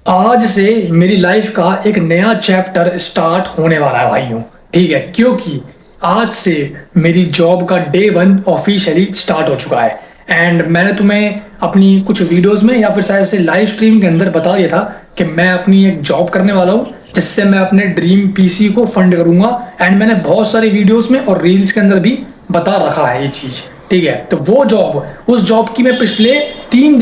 आज से मेरी लाइफ का एक नया चैप्टर स्टार्ट होने वाला है भाइयों। ठीक है, क्योंकि आज से मेरी जॉब का डे वन ऑफिशियली स्टार्ट हो चुका है। एंड मैंने तुम्हें अपनी कुछ वीडियोस में या फिर शायद से लाइव स्ट्रीम के अंदर बता दिया था कि मैं अपनी एक जॉब करने वाला हूँ जिससे मैं अपने ड्रीम पीसी को फंड करूंगा। एंड मैंने बहुत सारी वीडियोस में और रील्स के अंदर भी बता रखा है ये चीज़। ठीक है, तो वो जॉब, उस जॉब की मैं पिछले 3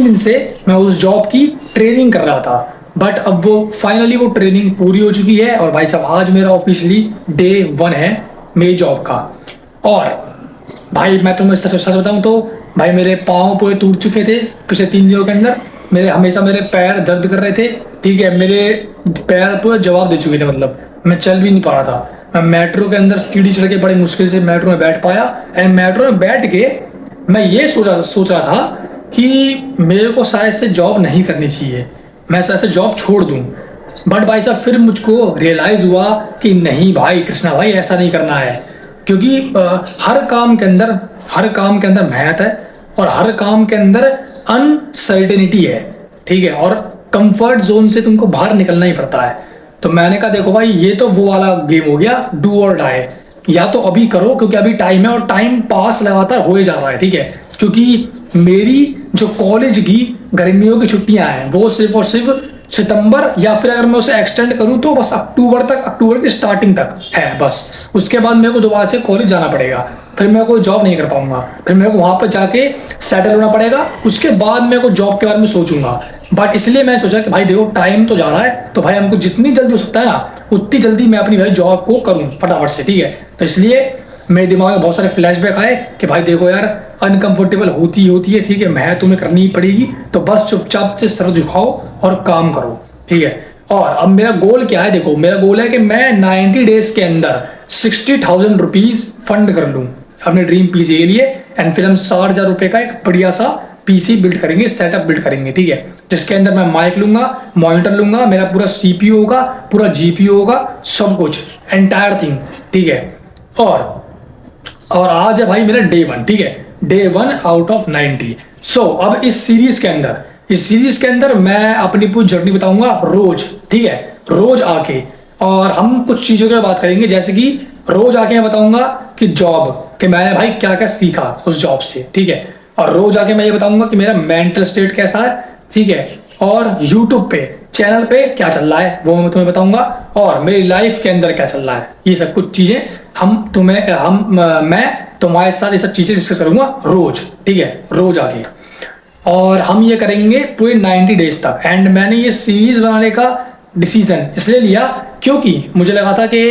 दिन से मैं उस जॉब की ट्रेनिंग कर रहा था। बट अब वो फाइनली वो ट्रेनिंग पूरी हो चुकी है और भाई साहब आज मेरा ऑफिशियली डे वन है मेरी जॉब का। और भाई मैं तुम्हें सच सच बताऊं तो भाई मेरे पाँव पूरे टूट चुके थे पिछले 3 दिनों के अंदर। मेरे पैर दर्द कर रहे थे। ठीक है, मेरे पैर पूरे जवाब दे चुके थे, मतलब मैं चल भी नहीं पा रहा था। मैं मेट्रो के अंदर सीढ़ी चढ़ के बड़े मुश्किल से मेट्रो में बैठ पाया। एंड मेट्रो में बैठ के मैं ये सोच रहा था कि मेरे को शायद से जॉब नहीं करनी चाहिए, मैं शायद से जॉब छोड़ दूं। बट भाई साहब फिर मुझको रियलाइज़ हुआ कि नहीं भाई कृष्णा भाई, ऐसा नहीं करना है। क्योंकि हर काम के अंदर मेहनत है और हर काम के अंदर अनसर्टेनिटी है। ठीक है, और कंफर्ट जोन से तुमको बाहर निकलना ही पड़ता है। तो मैंने कहा देखो भाई, ये तो वो वाला गेम हो गया, डू और डाई। या तो अभी करो क्योंकि अभी टाइम है और टाइम पास लगातार हो ही जा रहा है। ठीक है, क्योंकि मेरी जो कॉलेज की गर्मियों की छुट्टियां हैं वो सिर्फ और सिर्फ सितंबर, या फिर अगर मैं उसे एक्सटेंड करूं तो बस अक्टूबर तक, अक्टूबर की स्टार्टिंग तक है बस। उसके बाद मेरे को दोबारा से कॉलेज जाना पड़ेगा, फिर मैं कोई जॉब नहीं कर पाऊंगा, फिर मेरे को वहां पर जाके सेटल होना पड़ेगा। उसके बाद मेरे को जॉब के बारे में सोचूंगा। बट इसलिए मैंने सोचा कि भाई देखो टाइम तो जा रहा है, तो भाई हमको जितनी जल्दी हो सकता है ना उतनी जल्दी मैं अपनी भाई जॉब को करूँ फटाफट से। ठीक है, तो इसलिए मेरे दिमाग में बहुत सारे फ्लैशबैक आए कि भाई देखो यार, अनकंफर्टेबल होती है। ठीक है, मैं तुम्हें करनी ही पड़ेगी, तो बस चुपचाप से सर झुकाओ और काम करो। ठीक है, और अब मेरा गोल क्या है, देखो मेरा गोल है कि मैं 90 डेज के अंदर 60,000 रुपीज फंड कर लूँ अपने ड्रीम पीसी के लिए। एंड फिर हम 60,000 रुपये का एक बढ़िया सा पीसी बिल्ड करेंगे, सेटअप बिल्ड करेंगे। ठीक है, जिसके अंदर मैं माइक लूंगा, मॉनिटर लूंगा, मेरा पूरा सीपीयू होगा, पूरा जीपीयू होगा, सब कुछ एंटायर थिंग। ठीक है, और आज है भाई मेरा डे वन। ठीक है, डे वन आउट ऑफ 90। सो अब इस सीरीज के अंदर मैं अपनी पूरी जर्नी बताऊंगा रोज। ठीक है, रोज आके और हम कुछ चीज़ों की बात करेंगे, जैसे कि रोज आके मैं बताऊंगा कि जॉब कि मैंने भाई क्या क्या सीखा उस जॉब से। ठीक है, और रोज आके मैं ये बताऊंगा कि मेरा मेंटल स्टेट कैसा है। ठीक है, और यूट्यूब पे चैनल पे क्या चल रहा है वो मैं तुम्हें बताऊंगा, और मेरी लाइफ के अंदर क्या चल रहा है। ये सब कुछ चीज़ें मैं तुम्हारे साथ ये सब चीज़ें डिस्कस करूंगा रोज। ठीक है, रोज आके, और हम ये करेंगे पूरे 90 डेज तक। एंड मैंने ये सीरीज बनाने का डिसीजन इसलिए लिया क्योंकि मुझे लगा था कि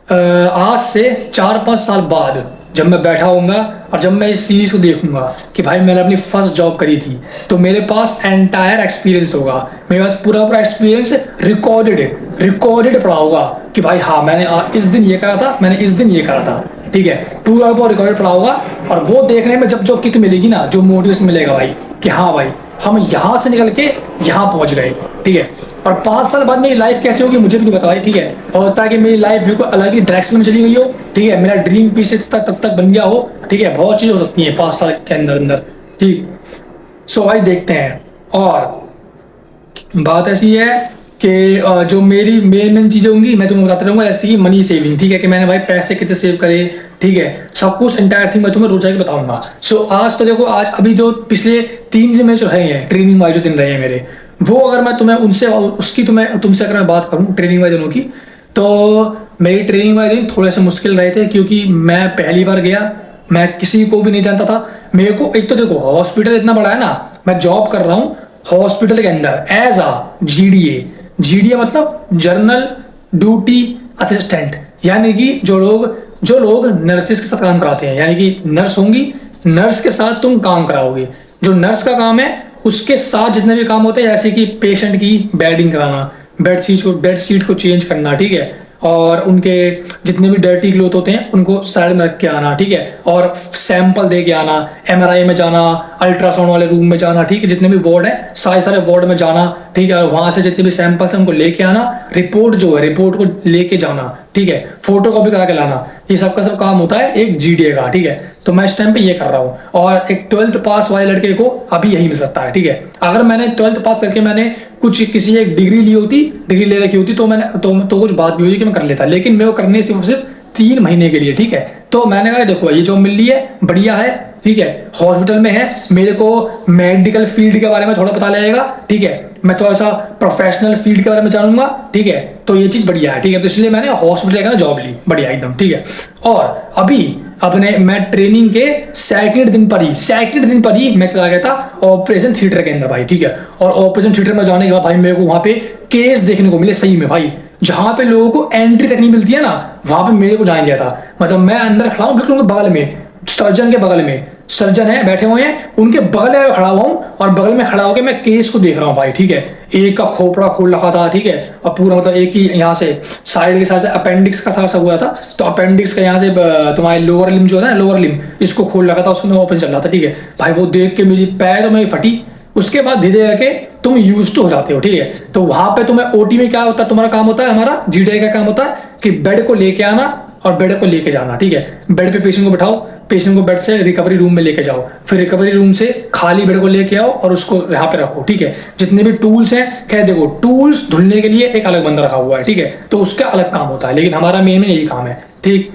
आज से 4-5 साल बाद जब मैं बैठा होऊंगा और जब मैं इस सीरीज को देखूंगा कि भाई मैंने अपनी फर्स्ट जॉब करी थी, तो मेरे पास एंटायर एक्सपीरियंस होगा, मेरे पास पूरा एक्सपीरियंस रिकॉर्डेड पड़ा होगा कि भाई हाँ मैंने इस दिन ये करा था, मैंने इस दिन ये करा था। ठीक है, पूरा रिकॉर्डेड पड़ा होगा। और वो देखने में जब जो किक मिलेगी ना, जो मोटिवेशन मिलेगा भाई कि हाँ भाई हम यहाँ से निकल के यहाँ पहुँच गए। ठीक है, और 5 साल बाद मेरी लाइफ कैसे होगी मुझे भी नहीं पता भाई। ठीक है, और ताकि मेरी लाइफ बिल्कुल अलग ही डायरेक्शन में चली गई हो। ठीक है, मेरा ड्रीम पीस तब तक बन गया हो। ठीक है, बहुत चीज़ हो सकती है 5 साल के अंदर। ठीक, सो भाई देखते हैं। और बात ऐसी है कि जो मेरी मेन चीज़ें होंगी मैं तुम्हें बताता रहूँगा, जैसे कि मनी सेविंग। ठीक है, कि मैंने भाई पैसे कितने सेव करे। ठीक है, सब कुछ एंटायर थिंग मैं तुम्हें रोज जाके बताऊंगा। सो आज तो देखो, आज अभी जो पिछले 3 दिन में जो रहे हैं ट्रेनिंग वाइज जो दिन रहे हैं मेरे, वो अगर मैं तुम्हें तुमसे अगर मैं बात करूँ ट्रेनिंग वाइज दिनों की, तो मेरी ट्रेनिंग वाले दिन थोड़े से मुश्किल रहे थे क्योंकि मैं पहली बार गया, मैं किसी को भी नहीं जानता था। मेरे को एक तो देखो हॉस्पिटल इतना बड़ा है ना, मैं जॉब कर रहा हूँ हॉस्पिटल के अंदर एज आ जीडीए मतलब जर्नल ड्यूटी असिस्टेंट, यानी कि जो लोग नर्सिस के साथ काम कराते हैं, यानी कि नर्स होंगी, नर्स के साथ तुम काम कराओगे। जो नर्स का काम है उसके साथ जितने भी काम होते हैं, जैसे कि पेशेंट की बेडिंग कराना, बेड शीट को चेंज करना। ठीक है, और उनके जितने भी डर्टी क्लोथ होते हैं उनको साइड में रख के आना। ठीक है, और सैंपल दे के आना, एमआरआई में जाना, अल्ट्रासाउंड वाले रूम में जाना। ठीक है, जितने भी वार्ड है सारे वार्ड में जाना। ठीक है, और वहाँ से जितने भी सैंपल्स हैं उनको लेके आना, रिपोर्ट रिपोर्ट को लेके जाना। ठीक है, फोटो कॉपी करा के लाना। ये सब का सब काम होता है एक जीडीए का। ठीक है, तो मैं इस टाइम पे ये कर रहा हूँ। और एक 12th पास वाले लड़के को अभी यही मिल सकता है, ठीक है। अगर मैंने 12th पास करके मैंने कुछ किसी एक डिग्री ली होती, डिग्री ले रखी होती, तो मैंने तो कुछ बात भी होती कि मैं कर लेता, लेकिन मैं वो करने सिर्फ 3 महीने के लिए, ठीक है। तो मैंने कहा देखो ये जॉब मिल रही है, बढ़िया है, ठीक है, हॉस्पिटल में है, मेरे को मेडिकल फील्ड के बारे में थोड़ा पता लगेगा, ठीक है, मैं थोड़ा सा प्रोफेशनल फील्ड के बारे में जानूंगा, ठीक है, तो ये चीज़ बढ़िया है, ठीक है। तो इसलिए मैंने हॉस्पिटल का जॉब ली, बढ़िया एकदम, ठीक है। और अभी अपने मैं ट्रेनिंग के सेकंड दिन पर ही मैं चला गया था ऑपरेशन थिएटर के अंदर भाई, ठीक है। और ऑपरेशन थिएटर में जाने के बाद भाई मेरे को वहाँ पे केस देखने को मिले सही में भाई, जहां पे लोगों को एंट्री तक नहीं मिलती है ना, वहां पे मेरे को जाने दिया था। मतलब मैं अंदर खड़ा हूँ बिल्कुल उनके बगल में, सर्जन के बगल में, सर्जन है बैठे हुए हैं, उनके बगल में खड़ा हुआ हूँ और बगल में खड़ा होकर मैं केस को देख रहा हूँ भाई, ठीक है। एक का खोपड़ा खोल रखा था, ठीक है, और पूरा मतलब एक ही यहाँ से साइड के साथ से अपेंडिक्स का था, सब हुआ था, तो अपेंडिक्स का यहाँ से तुम्हारे लोअर लिम जो है ना, लोअर लिम, इसको खोल रखा था, उसके अंदर ऑपरेशन चल रहा था, ठीक है भाई। वो देख के मेरी पैर में फटी। उसके बाद धीरे धीरे करके तुम यूज टू हो जाते हो, ठीक है। तो वहां पे तुम्हें ओटी में क्या होता है, तुम्हारा काम होता है, हमारा जीडीआई का काम होता है कि बेड को लेके आना और बेड को लेके जाना, ठीक है। बेड पे पेशेंट को बैठाओ, पेशेंट को बेड से रिकवरी रूम में लेके जाओ, फिर रिकवरी रूम से खाली बेड को लेके आओ और उसको यहाँ पे रखो, ठीक है। जितने भी टूल्स हैं, खैर देखो टूल्स धुलने के लिए एक अलग बंदा रखा हुआ है, ठीक है, तो उसका अलग काम होता है, लेकिन हमारा मेन में यही काम है, ठीक।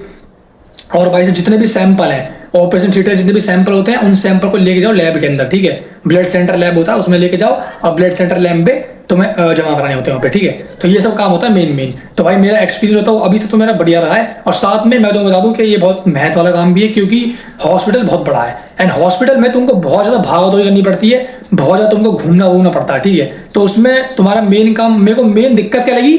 और भाई से जितने भी सैंपल हैं ऑपरेशन थिएटर, जितने भी सैंपल होते हैं, उन सैंपल को लेके जाओ लैब के अंदर, ठीक है। ब्लड सेंटर लैब होता है, उसमें लेके जाओ और ब्लड सेंटर लैब पे तुम्हें जमा कराने होते हैं वहाँ पे, ठीक है। तो ये सब काम होता है मेन। तो भाई मेरा एक्सपीरियंस होता है अभी तक तो मेरा बढ़िया रहा है। और साथ में मैं तो बता दूं कि ये बहुत मेहनत वाला काम भी है, क्योंकि हॉस्पिटल बहुत बड़ा है एंड हॉस्पिटल में तुमको बहुत ज़्यादा भागा-दौड़ी करनी पड़ती है, बहुत ज़्यादा तुमको घूमना पड़ता है, ठीक है। तो उसमें तुम्हारा मेन काम, मेरे को मेन दिक्कत क्या लगी,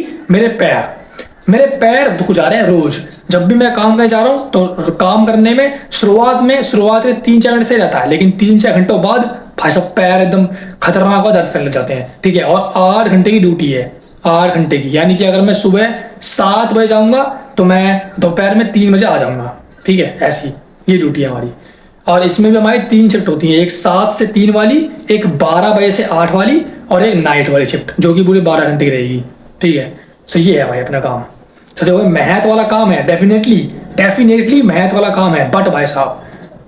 मेरे पैर दुख जा रहे हैं रोज। जब भी मैं काम करने जा रहा हूँ तो काम करने में शुरुआत के 3-4 घंटे से जाता है, लेकिन 3-4 घंटों बाद भाई साहब पैर एकदम खतरनाक दर्द करने लग जाते हैं, ठीक है। और 8 घंटे की ड्यूटी है, 8 घंटे की, यानी कि अगर मैं सुबह 7 बजे जाऊंगा तो मैं दोपहर में 3 बजे आ जाऊंगा, ठीक है। ऐसी ये ड्यूटी है हमारी। और इसमें भी हमारी 3 शिफ्ट होती हैं, एक 7 से 3 वाली, एक 12 बजे से 8 वाली और एक नाइट वाली शिफ्ट, जो कि पूरी 12 घंटे की रहेगी, ठीक है। तो ये है भाई अपना काम। तो देखो मेहनत वाला काम है, डेफिनेटली मेहनत वाला काम है, बट भाई साहब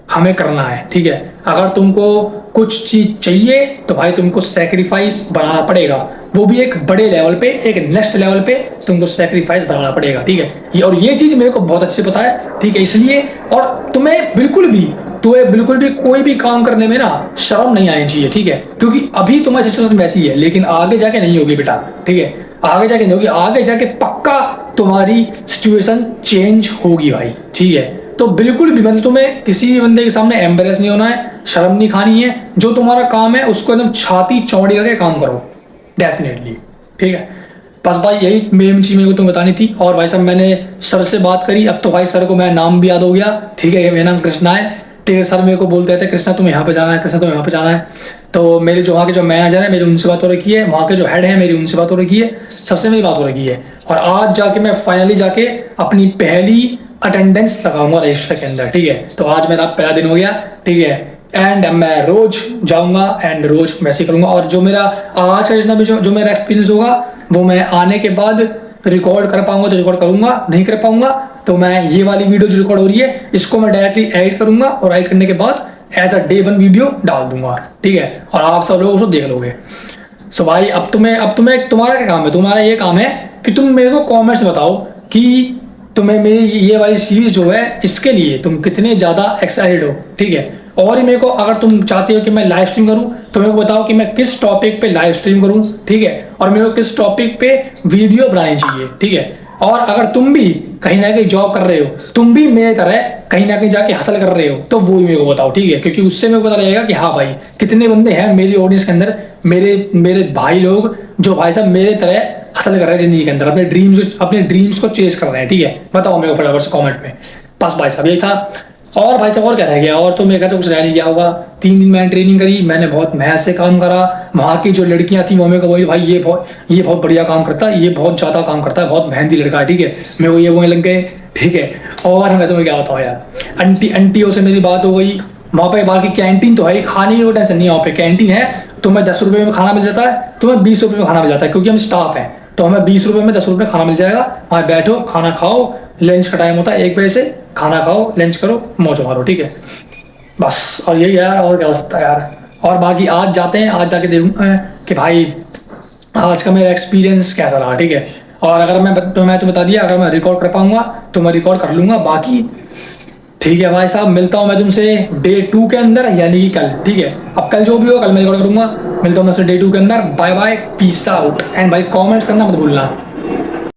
हमें करना है, ठीक है। अगर तुमको कुछ चीज चाहिए तो भाई तुमको सेक्रीफाइस बनाना पड़ेगा, वो भी एक बड़े लेवल पे, एक नेक्स्ट लेवल पे तुमको सेक्रीफाइस बनाना पड़ेगा, ठीक है। और ये चीज मेरे को बहुत अच्छे पता है, ठीक है, इसलिए। और तुम्हें बिल्कुल भी कोई भी काम करने में ना शर्म नहीं आनी चाहिए, ठीक है, क्योंकि अभी तुम्हारी सिचुएशन वैसी है, लेकिन आगे जाके नहीं होगी बेटा, ठीक है। आगे जाके नहीं होगी, आगे जाके पक्का तुम्हारी सिचुएशन चेंज होगी भाई, ठीक है। तो बिल्कुल भी मतलब तुम्हें किसी भी बंदे के सामने एम्बेरस नहीं होना है, शर्म नहीं खानी है, जो तुम्हारा काम है उसको एकदम छाती चौड़ी करके काम करो, डेफिनेटली, ठीक है। बस भाई यही मेन चीज मेरे को तुम्हें बतानी थी। और भाई साहब मैंने सर से बात करी, अब तो भाई सर को मेरा नाम भी याद हो गया, ठीक है, मेरा नाम कृष्णा है। तेरे सर मेरे को बोलते थे कृष्णा तुम यहाँ पे जाना है, कृष्णा तुम यहाँ पे जाना है। तो मेरे जो वहाँ के जो मैनेजर है मेरी उनसे बात हो रखी है, वहाँ के जो हेड है मेरी उनसे बात हो रखी है, सबसे मेरी बात हो रखी है। और आज जाके मैं फाइनली जाके अपनी पहली अटेंडेंस लगाऊंगा रजिस्टर के अंदर, ठीक है। तो आज मेरा पहला दिन हो गया, ठीक है। एंड मैं रोज जाऊंगा एंड रोज मैसेज करूंगा। और जो मेरा आज का जितना भी जो मेरा एक्सपीरियंस होगा वो मैं आने के बाद रिकॉर्ड कर पाऊंगा तो रिकॉर्ड करूंगा, नहीं कर पाऊंगा तो मैं ये वाली वीडियो जो रिकॉर्ड हो रही है इसको मैं डायरेक्टली एडिट करूंगा और एडिट करने के बाद एज अ डे 1 वीडियो डाल दूंगा, ठीक है। और आप सब लोग उसको देख लोगे। सो भाई अब तुम्हें तुम्हारा क्या काम है, तुम्हारा ये काम है कि तुम मेरे को कॉमेंट्स बताओ कि तुम्हें मेरी ये वाली सीरीज जो है इसके लिए तुम कितने ज़्यादा एक्साइटेड हो, ठीक है। और मेरे को अगर तुम चाहते हो कि मैं लाइव स्ट्रीम करूं तो मेरे को बताओ कि मैं किस टॉपिक पे लाइव स्ट्रीम करूं, ठीक है, और मेरे को किस टॉपिक पे वीडियो बनानी चाहिए, ठीक है। और अगर तुम भी कहीं ना कहीं जॉब कर रहे हो, तुम भी मेरे तरह कहीं ना कहीं जाके हासिल कर रहे हो, तो वो भी मेरे को बताओ, ठीक है, क्योंकि उससे मेरे को पता लगेगा कि हाँ भाई कितने बंदे हैं मेरी ऑडियंस के अंदर, मेरे भाई लोग जो भाई साहब मेरे तरह हासिल कर रहे हैं जिंदगी के अंदर, अपने ड्रीम्स को चेस कर रहे हैं, ठीक है। बताओ मेरे को फटाफट से कॉमेंट में। बस भाई साहब यही था। और भाई साहब और क्या रह गया, और तो मेरे कुछ रह नहीं गया होगा। 3 दिन मैंने ट्रेनिंग करी, मैंने बहुत मेहनत से काम करा। वहाँ की जो लड़कियाँ थी वो मेरे को बोली भाई ये बहुत बढ़िया काम करता है, ये बहुत ज़्यादा काम करता है, बहुत मेहनती लड़का है, ठीक है। मेरे को ये वो लग गए, ठीक है। और मैं तुम्हें क्या बताऊँ यार, आंटियों से मेरी बात हो गई। वहाँ पे बाहर की कैंटीन तो है, खाने की कोई टेंशन नहीं है, वहाँ पे कैंटीन है, तुम्हें 10 रुपये में खाना मिल जाता है, तुम्हें 20 रुपये में खाना मिल जाता है, क्योंकि हम स्टाफ हैं, तो हमें 20 रुपये में 10 रुपये खाना मिल जाएगा। वहाँ बैठो, खाना खाओ, लंच का टाइम होता है 1 बजे से, खाना खाओ, लंच करो, मौज मारो, ठीक है बस। और यही यार, और क्या हो सकता है यार। और बाकी आज जाते हैं, आज जाके देखूंगा कि भाई आज का मेरा एक्सपीरियंस कैसा रहा, ठीक है। और अगर मैं तो बता दिया, अगर मैं रिकॉर्ड कर पाऊंगा तो मैं रिकॉर्ड कर लूंगा, बाकी ठीक है भाई साहब। मिलता हूँ मैं तुमसे डे 2 के अंदर, यानी कि कल, ठीक है। अब कल जो भी हो, कल मैं रिकॉर्ड करूंगा। मिलता हूँ मैं डे 2 के अंदर। Bye bye, peace out. And भाई कमेंट्स करना मत भूलना।